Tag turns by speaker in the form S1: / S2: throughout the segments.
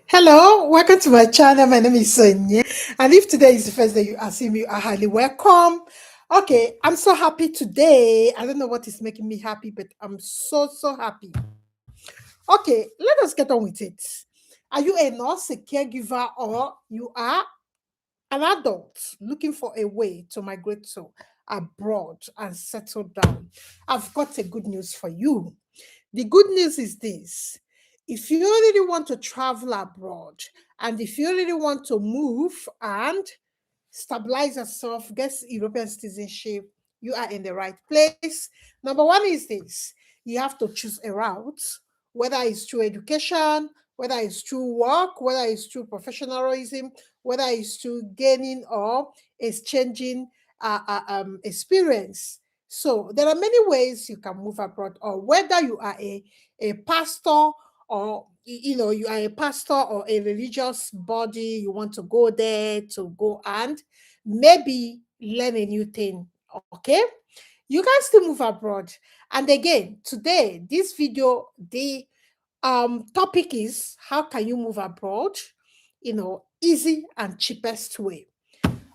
S1: Hello, welcome to my channel. My name is Onyinye, and if today is the first day you are seeing me, you are highly welcome. Okay, I'm so happy today. I don't know what is making me happy, but I'm so happy. Okay, let us get on with it. Are you a nurse, a caregiver, or you are an adult looking for a way to migrate to abroad and settle down? I've got a good news for you. The good news is this: if you really want to travel abroad and if you really want to move and stabilize yourself, get European citizenship, you are in the right place. Number one is this: you have to choose a route, whether it's through education, whether it's through work, whether it's through professionalism, whether it's through gaining or exchanging experience. So there are many ways you can move abroad, or whether you are a pastor, or you are a pastor or a religious body, you want to go there to go and maybe learn a new thing. Okay, you can still move abroad. And again, today this video, the topic is: how can you move abroad, easy and cheapest way.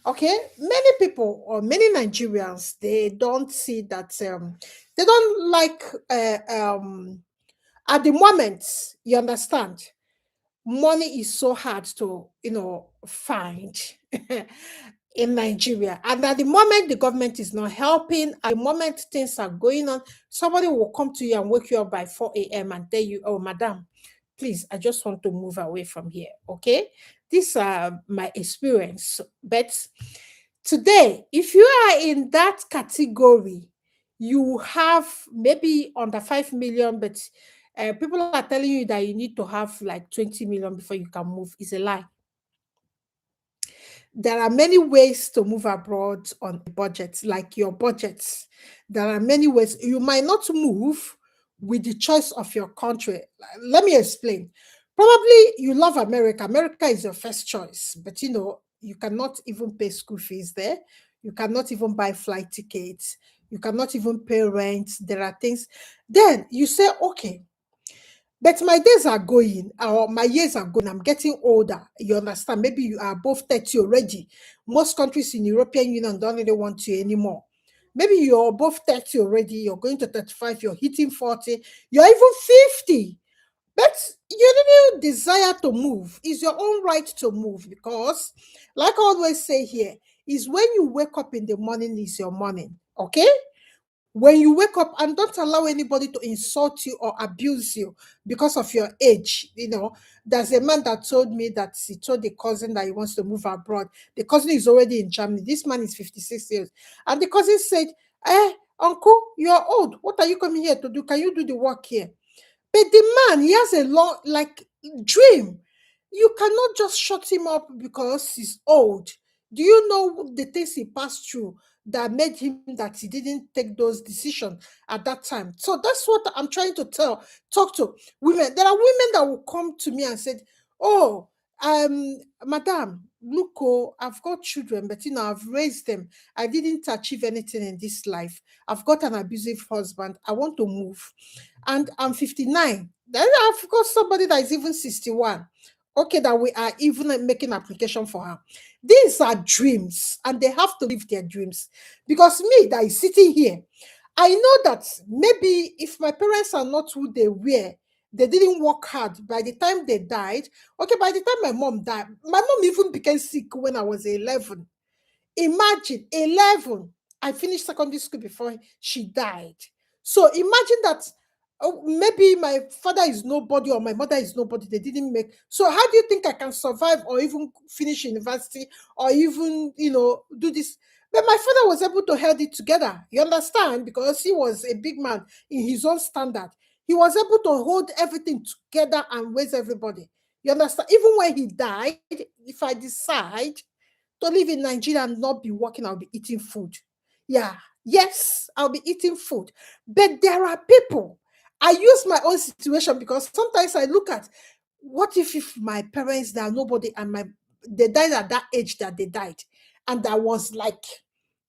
S1: Okay, many people or many Nigerians, they don't see that, they don't like, at the moment, you understand, money is so hard to find in Nigeria. And at the moment the government is not helping, at the moment things are going on, somebody will come to you and wake you up by 4 a.m. and tell you, oh madam, please, I just want to move away from here. Okay, these are my experience. But today, if you are in that category, you have maybe under 5 million, but people are telling you that you need to have like 20 million before you can move. Is a lie. There are many ways to move abroad on a budget, like your budgets. There are many ways. You might not move with the choice of your country. Let me explain. Probably you love America. America is your first choice, but you cannot even pay school fees there. You cannot even buy flight tickets. You cannot even pay rent. There are things. Then you say, okay, but my days are going, or my years are going. I'm getting older. You understand? Maybe you are above 30 already. Most countries in European Union don't really want you anymore. Maybe you're above 30 already. You're going to 35. You're hitting 40. You're even 50. But you really desire to move. It's your own right to move, because, like I always say here, is when you wake up in the morning is your morning. Okay? When you wake up, and don't allow anybody to insult you or abuse you because of your age. There's a man that told me that he told the cousin that he wants to move abroad. The cousin is already in Germany. This man is 56 years. And the cousin said, uncle, you're old. What are you coming here to do? Can you do the work here? But the man, he has a long, like, dream. You cannot just shut him up because he's old. Do you know the things he passed through that made him that he didn't take those decisions at that time? So that's what I'm trying to talk to women. There are women that will come to me and said, "Oh, madam, look, oh, I've got children, but I've raised them. I didn't achieve anything in this life. I've got an abusive husband. I want to move, and I'm 59. Then I've got somebody that is even 61. Okay, that we are even making application for her. These are dreams, and they have to live their dreams. Because me that is sitting here, I know that maybe if my parents are not who they were, they didn't work hard. By the time they died, okay, by the time my mom died, my mom even became sick when I was 11. Imagine, 11. I finished secondary school before she died. So imagine that, maybe my father is nobody or my mother is nobody. They didn't make. So how do you think I can survive or even finish university or even, do this? But my father was able to hold it together. You understand? Because he was a big man in his own standard. He was able to hold everything together and raise everybody. You understand? Even when he died, if I decide to live in Nigeria and not be working, I'll be eating food. Yeah, yes, I'll be eating food. But there are people, I use my own situation because sometimes I look at, what if my parents, they are nobody, and they died at that age that they died. And I was like,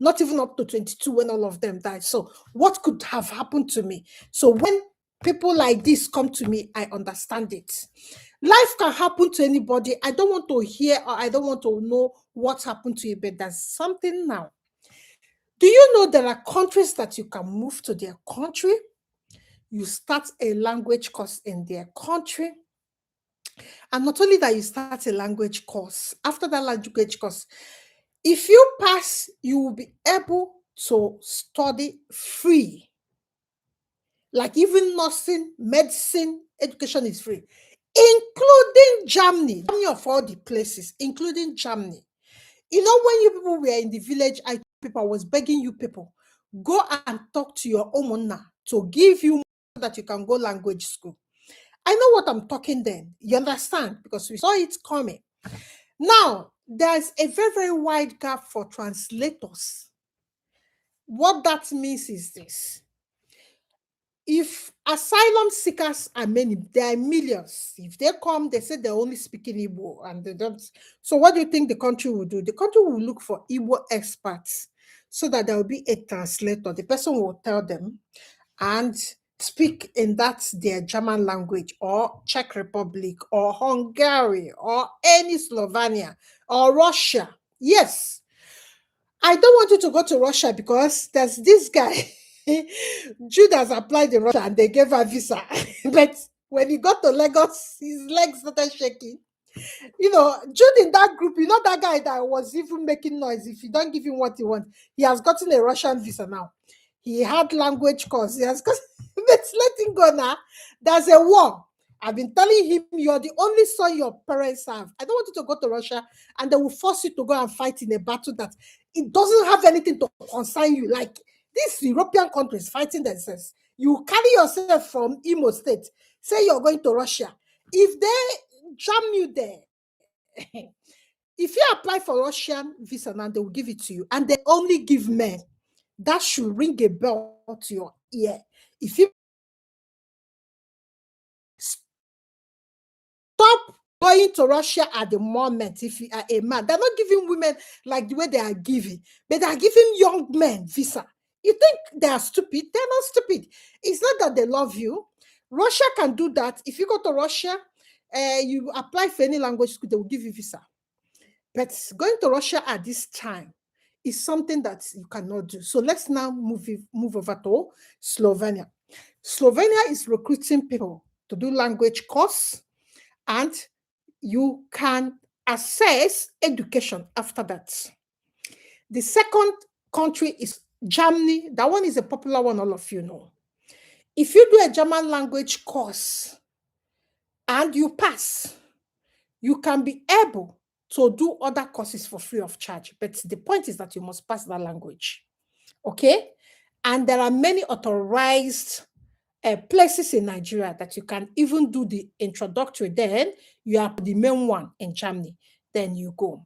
S1: not even up to 22 when all of them died. So what could have happened to me? So when people like this come to me, I understand it. Life can happen to anybody. I don't want to hear or I don't want to know what happened to you, but there's something now. Do you know there are countries that you can move to their country? You start a language course in their country. And not only that, you start a language course. After that language course, if you pass, you will be able to study free. Like even nursing, medicine, education is free, including Germany. Germany of all the places, including Germany. You know, when you people were in the village, I was begging you people, go and talk to your omona to give you so that you can go language school. I know what I'm talking then. You understand? Because we saw it coming. Now, there's a very, very wide gap for translators. What that means is this. If asylum seekers are many, there are millions. If they come, they say they're only speaking Igbo and they don't. So, what do you think the country will do? The country will look for Igbo experts so that there will be a translator. The person will tell them and speak in that their German language or Czech Republic or Hungary or any Slovenia or Russia. Yes, I don't want you to go to Russia because there's this guy. Jude has applied in Russia and they gave her visa. But when he got to Lagos, his legs started shaking. You know, Jude in that group, you know that guy that was even making noise. If you don't give him what he wants, he has gotten a Russian visa now. He had language course. He has got, let's let him go now. There's a war. I've been telling him you're the only son your parents have. I don't want you to go to Russia and they will force you to go and fight in a battle that it doesn't have anything to concern you. Like these European countries fighting themselves. You carry yourself from Imo State, say you're going to Russia. If they jam you there, if you apply for Russian visa now, they will give it to you, and they only give men. That should ring a bell to your ear. If you stop going to Russia at the moment, if you are a man, they're not giving women like the way they are giving, but they are giving young men visa. You think they are stupid? They're not stupid. It's not that they love you. Russia can do that. If you go to Russia, you apply for any language school, they will give you visa. But going to Russia at this time is something that you cannot do. So let's now move over to Slovenia. Slovenia is recruiting people to do language course, and you can access education after that. The second country is Germany. That one is a popular one, all of you know. If you do a German language course and you pass, you can be able to do other courses for free of charge. But the point is that you must pass that language. Okay? And there are many authorized places in Nigeria that you can even do the introductory. Then you are the main one in Germany. Then you go.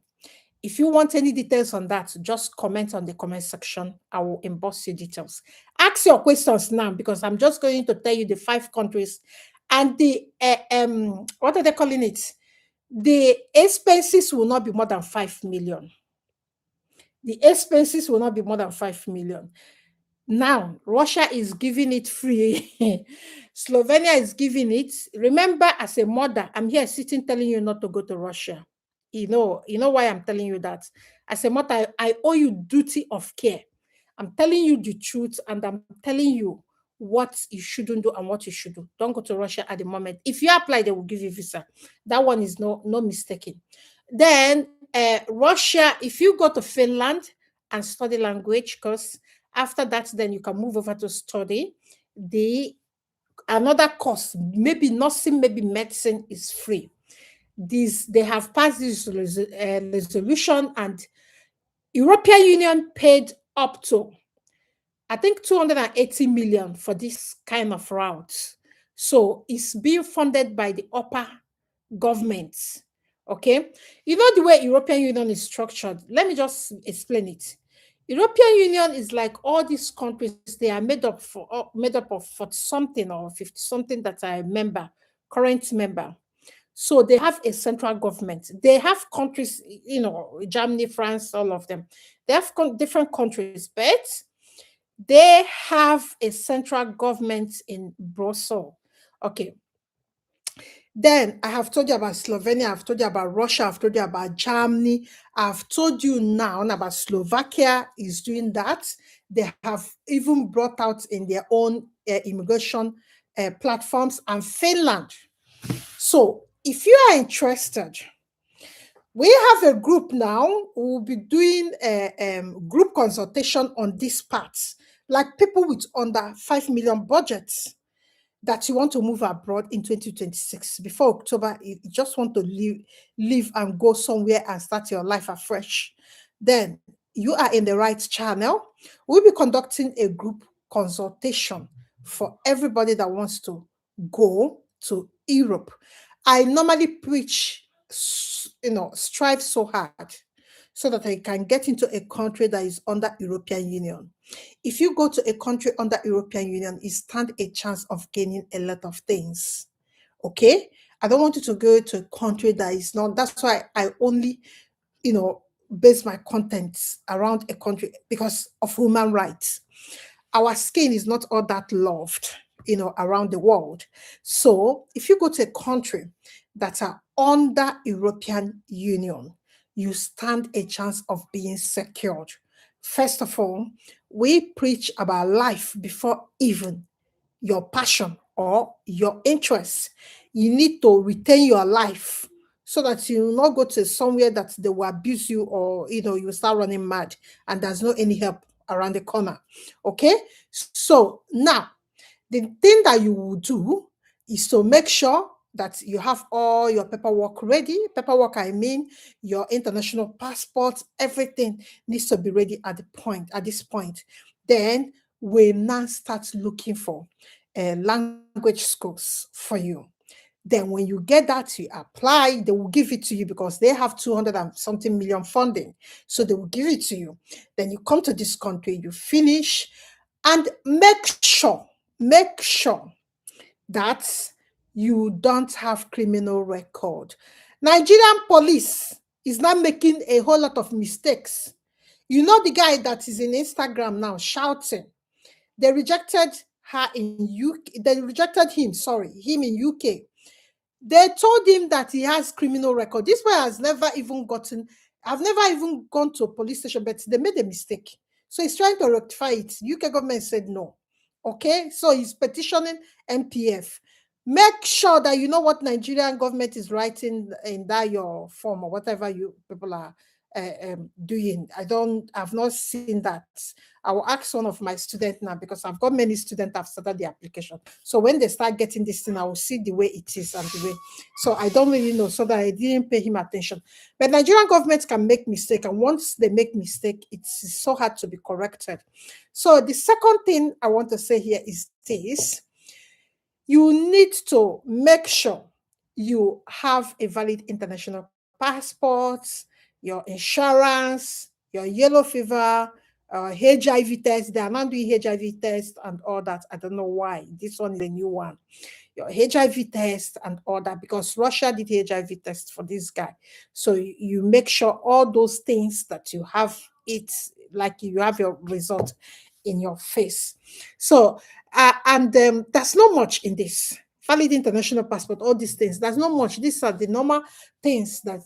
S1: If you want any details on that, just comment on the comment section. I will emboss your details. Ask your questions now because I'm just going to tell you the 5 countries and the what are they calling it? The expenses will not be more than 5 million. The expenses will not be more than 5 million. Now, Russia is giving it free. Slovenia is giving it. Remember, as a mother, I'm here sitting telling you not to go to Russia. You know why I'm telling you that. As a mother, I owe you duty of care. I'm telling you the truth and I'm telling you what you shouldn't do and what you should do. Don't go to Russia at the moment. If you apply, they will give you visa. That one is no mistaking. Then Russia, if you go to Finland and study language, because after that, then you can move over to study another course, maybe nursing, maybe medicine is free. They have passed this resolution, and European Union paid up to, I think, 280 million for this kind of route. So it's being funded by the upper government. Okay, you know the way European Union is structured. Let me just explain it. European Union is like all these countries. They are made up of 40 something or 50 something that I remember, current member. So they have a central government. They have countries, Germany, France, all of them. They have different countries, but they have a central government in Brussels. Okay. Then I have told you about Slovenia, I've told you about Russia, I've told you about Germany, I've told you now about Slovakia is doing that. They have even brought out in their own immigration platforms, and Finland. So if you are interested, we have a group now. We'll be doing a group consultation on these parts, like people with under 5 million budgets that you want to move abroad in 2026 before October. You just want to leave and go somewhere and start your life afresh. Then you are in the right channel. We'll be conducting a group consultation for everybody that wants to go to Europe. I normally preach, strive so hard so that I can get into a country that is under European Union. If you go to a country under European Union, you stand a chance of gaining a lot of things. Okay? I don't want you to go to a country that is not. That's why I only, base my contents around a country because of human rights. Our skin is not all that loved, around the world. So if you go to a country that are under European Union, you stand a chance of being secured. First of all, we preach about life before even your passion or your interests. You need to retain your life so that you will not go to somewhere that they will abuse you, or you start running mad and there's no any help around the corner. Okay, so now the thing that you will do is to make sure that you have all your paperwork ready. Paperwork, I mean your international passport, everything needs to be ready at this point. Then we now start looking for language schools for you. Then when you get that, you apply, they will give it to you because they have 200 and something million funding. So they will give it to you. Then you come to this country, you finish, and make sure that you don't have criminal record. Nigerian police is not making a whole lot of mistakes. You know the guy that is in Instagram now shouting. They rejected her in UK. They rejected him, sorry, him in UK. They told him that he has criminal record. This boy has never even gotten, I've never even gone to a police station, but they made a mistake. So he's trying to rectify it. UK government said no. Okay, so he's petitioning NPF. Make sure that you know what Nigerian government is writing in that your form or whatever you people are doing. I've not seen that. I will ask one of my students now because I've got many students that have started the application. So when they start getting this thing, I will see the way it is and the way. So I don't really know, so that I didn't pay him attention. But Nigerian government can make mistake, and once they make mistake, it's so hard to be corrected. So the second thing I want to say here is this: you need to make sure you have a valid international passport, your insurance, your yellow fever, HIV test. They are not doing HIV test and all that. I don't know why. This one is a new one. Your HIV test and all that, because Russia did HIV test for this guy. So you make sure all those things that you have it, like you have your result in your face. So and there's not much in this. Valid international passport, all these things. There's not much. These are the normal things that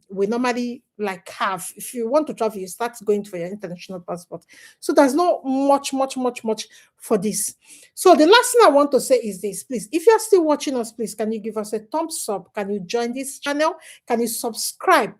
S1: we normally like have. If you want to travel, you start going for your international passport. So there's not much for this. So the last thing I want to say is this: please, if you're still watching us, please, can you give us a thumbs up? Can you join this channel? Can you subscribe?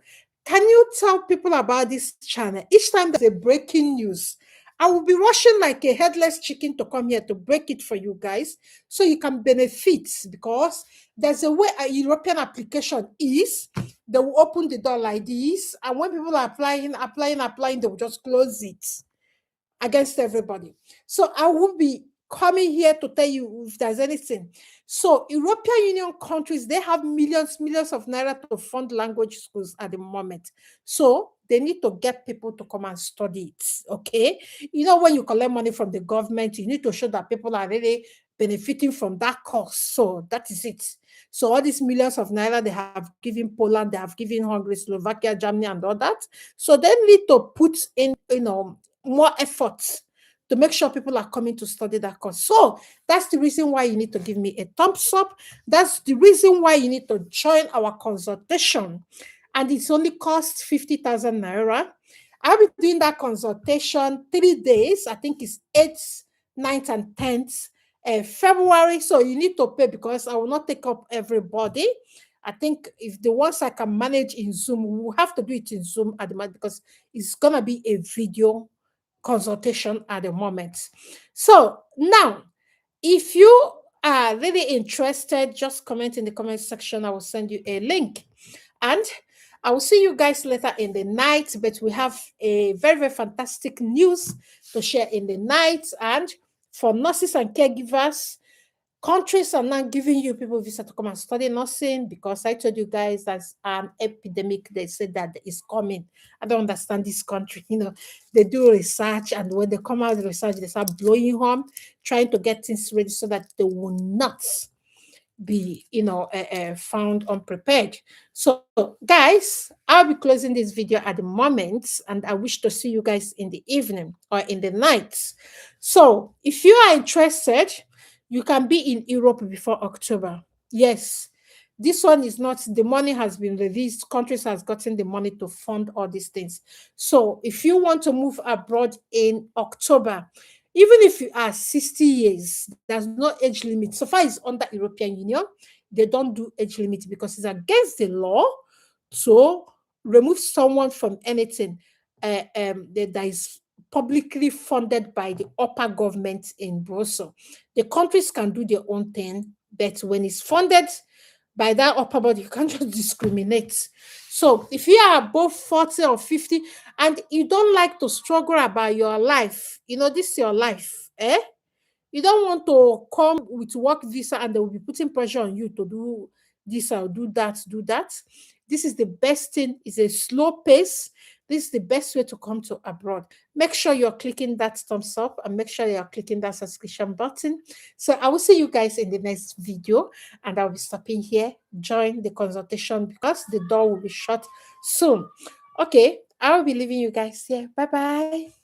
S1: Can you tell people about this channel? Each time there's a breaking news, I will be rushing like a headless chicken to come here to break it for you guys so you can benefit, because there's a way a European application is. They will open the door like this, and when people are applying, they will just close it against everybody. So I will be coming here to tell you if there's anything. So European Union countries, they have millions of naira to fund language schools at the moment. So they need to get people to come and study it. Okay. When you collect money from the government, you need to show that people are really benefiting from that course. So that is it. So all these millions of naira they have given Poland, they have given Hungary, Slovakia, Germany, and all that. So they need to put in, more effort to make sure people are coming to study that course. So that's the reason why you need to give me a thumbs up. That's the reason why you need to join our consultation. And it's only cost 50,000 naira. I'll be doing that consultation 3 days. I think it's 8th, 9th, and 10th February. So you need to pay because I will not take up everybody. I think if the ones I can manage in Zoom, we will have to do it in Zoom at the moment because it's gonna be a video consultation at the moment. So now, if you are really interested, just comment in the comment section. I will send you a link. And I will see you guys later in the night. But we have a very, very fantastic news to share in the night. And for nurses and caregivers, countries are now giving you people visa to come and study nursing because I told you guys that's an epidemic. They said that is coming. I don't understand this country. They do research, and when they come out with research, they start blowing home, trying to get things ready so that they will not be found unprepared. So guys, I'll be closing this video at the moment, and I wish to see you guys in the evening or in the night. So if you are interested, you can be in Europe before October. Yes, this one is not, the money has been released, countries has gotten the money to fund all these things. So if you want to move abroad in October, even if you are 60 years, there's no age limit. So far it's under European Union, they don't do age limit because it's against the law to remove someone from anything that is publicly funded by the upper government in Brussels. The countries can do their own thing, but when it's funded by that upper body, you can't just discriminate. So if you are above 40 or 50 and you don't like to struggle about your life, this is your life, you don't want to come with work visa and they will be putting pressure on you to do this or do that, do that. This is the best thing. It's a slow pace. This is the best way to come to abroad. Make sure you're clicking that thumbs up and make sure you're clicking that subscription button. So I will see you guys in the next video, and I'll be stopping here. Join the consultation because the door will be shut soon. Okay, I will be leaving you guys here. Bye-bye.